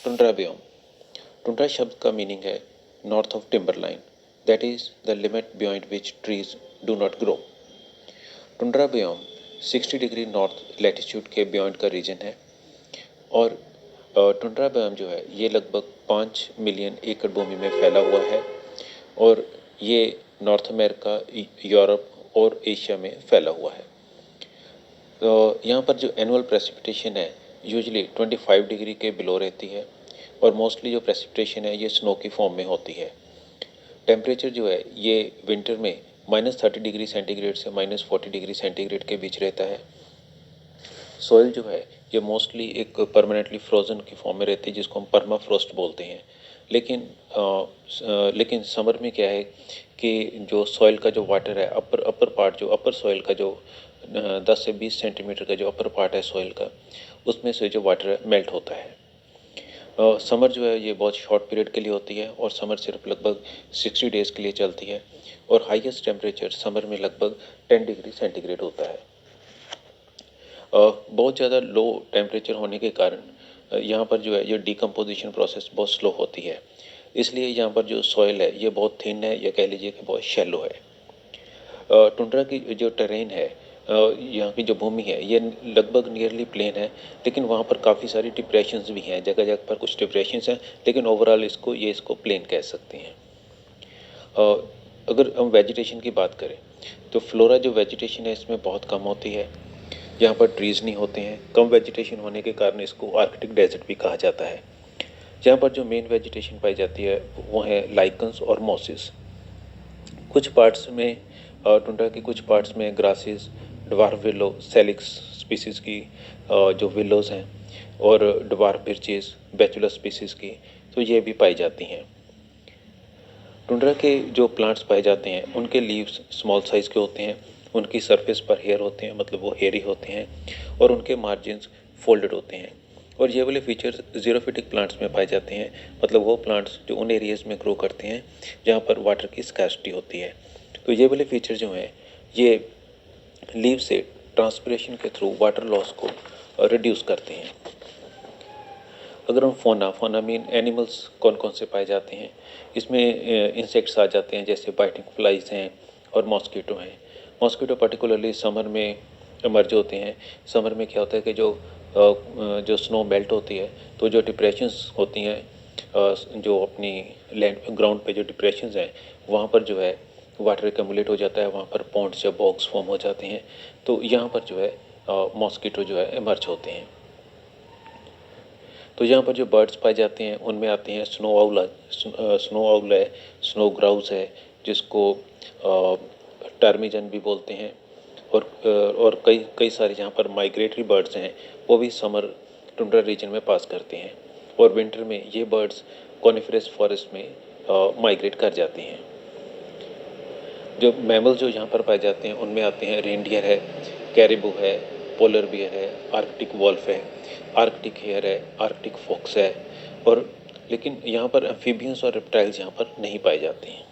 Tundra बियोम। Tundra शब्द का meaning है north of timber line, that is the limit beyond which trees do not grow. Tundra biome 60 degree north latitude के beyond का region है और tundra बियोम जो है ये लगभग 5 मिलियन एकड़ भूमि में फैला हुआ है और ये नॉर्थ अमेरिका, यूरोप और एशिया में फैला हुआ है। तो यहाँ पर जो एनुअल प्रेसिपिटेशन है यूजुअली 25 डिग्री के बिलो रहती है और मोस्टली जो प्रेसिपिटेशन है ये स्नो की फॉर्म में होती है। टेम्परेचर जो है ये विंटर में -30 डिग्री सेंटीग्रेड से -40 डिग्री सेंटीग्रेड के बीच रहता है। सॉइल जो है ये मोस्टली एक परमानेंटली फ्रोज़न की फॉर्म में रहती है जिसको हम परमाफ्रोस्ट बोलते हैं। लेकिन समर में क्या है कि जो सॉइल का जो वाटर है अपर पार्ट, जो अपर सॉइल का जो 10 से 20 सेंटीमीटर का जो अपर पार्ट है सॉइल का, उसमें से जो वाटर मेल्ट होता है। समर जो है ये बहुत शॉर्ट पीरियड के लिए होती है और समर सिर्फ लगभग 60 डेज़ के लिए चलती है और हाईएस्ट टेम्परेचर समर में लगभग 10 डिग्री सेंटीग्रेड होता है। बहुत ज़्यादा लो टेम्परेचर होने के कारण यहाँ पर जो है ये डिकम्पोजिशन प्रोसेस बहुत स्लो होती है, इसलिए यहाँ पर जो सॉइल है ये बहुत थिन है या कह लीजिए कि बहुत शैलो है। टुंड्रा की जो टेरेन है, यहाँ की जो भूमि है ये लगभग नियरली प्लेन है, लेकिन वहाँ पर काफ़ी सारी डिप्रेशंस भी हैं, जगह जगह पर कुछ डिप्रेशंस हैं, लेकिन ओवरऑल इसको प्लेन कह सकते हैं। अगर हम वेजिटेशन की बात करें तो फ्लोरा जो वेजिटेशन है इसमें बहुत कम होती है। यहाँ पर ट्रीज़ नहीं होते हैं, कम वेजिटेशन होने के कारण इसको आर्कटिक डेजर्ट भी कहा जाता है। यहाँ पर जो मेन वेजिटेशन पाई जाती है वो है लाइकन्स और मॉसेस। कुछ पार्ट्स में टुंड्रा के कुछ पार्ट्स में grasses, dwarf willow, Salix species की जो विलोज़ हैं और ड्वार्फ बिर्चेस, बैचुलस स्पीसीज़ की, तो ये भी पाई जाती हैं। टुंड्रा के जो प्लांट्स पाए जाते हैं उनके लीव्स स्मॉल साइज़ के होते हैं, उनकी सरफेस पर हेयर होते हैं, मतलब वो हेयरी होते हैं और उनके मार्जिन्स फोल्डेड होते हैं। और ये वाले फीचर्स ज़ीरोफिटिक प्लांट्स में पाए जाते हैं, मतलब वो प्लांट्स जो उन एरियाज़ में ग्रो करते हैं जहाँ पर वाटर की स्कैर्सिटी होती है। तो ये वाले फीचर जो हैं ये लीव से ट्रांसपिरेशन के थ्रू वाटर लॉस को रिड्यूस करते हैं। अगर हम फोना मीन एनिमल्स कौन कौन से पाए जाते हैं, इसमें इंसेक्ट्स आ जाते हैं जैसे बाइटिंग फ्लाइज हैं और मॉस्किटो हैं। मॉस्किटो पर्टिकुलरली समर में इमर्ज होते हैं। समर में क्या होता है कि जो स्नो मेल्ट होती है तो जो डिप्रेशंस होती हैं, जो अपनी लैंड ग्राउंड पे जो डिप्रेशंस हैं वहाँ पर जो है वाटर एकमुलेट हो जाता है, वहाँ पर पॉन्ड्स या बॉक्स फॉर्म हो जाते हैं, तो यहाँ पर जो है मॉस्किटो जो है इमर्ज होते हैं। तो यहाँ पर जो बर्ड्स पाए जाते हैं उनमें आते हैं स्नो आउल है, स्नो ग्राउस है जिसको टर्मिजन भी बोलते हैं और कई सारे यहाँ पर माइग्रेटरी बर्ड्स हैं वो भी समर टुंड्रा रीजन में पास करते हैं और विंटर में ये बर्ड्स कॉनिफरस फॉरेस्ट में माइग्रेट कर जाते हैं। जो मैमल जो यहाँ पर पाए जाते हैं उनमें आते हैं रेनडियर है, कैरिबू है, पोलर बियर है, आर्कटिक वॉल्फ है, आर्कटिक हेयर है, आर्कटिक फॉक्स है और लेकिन यहाँ पर एम्फीबियंस और रेप्टाइल्स यहाँ पर नहीं पाए जाते हैं।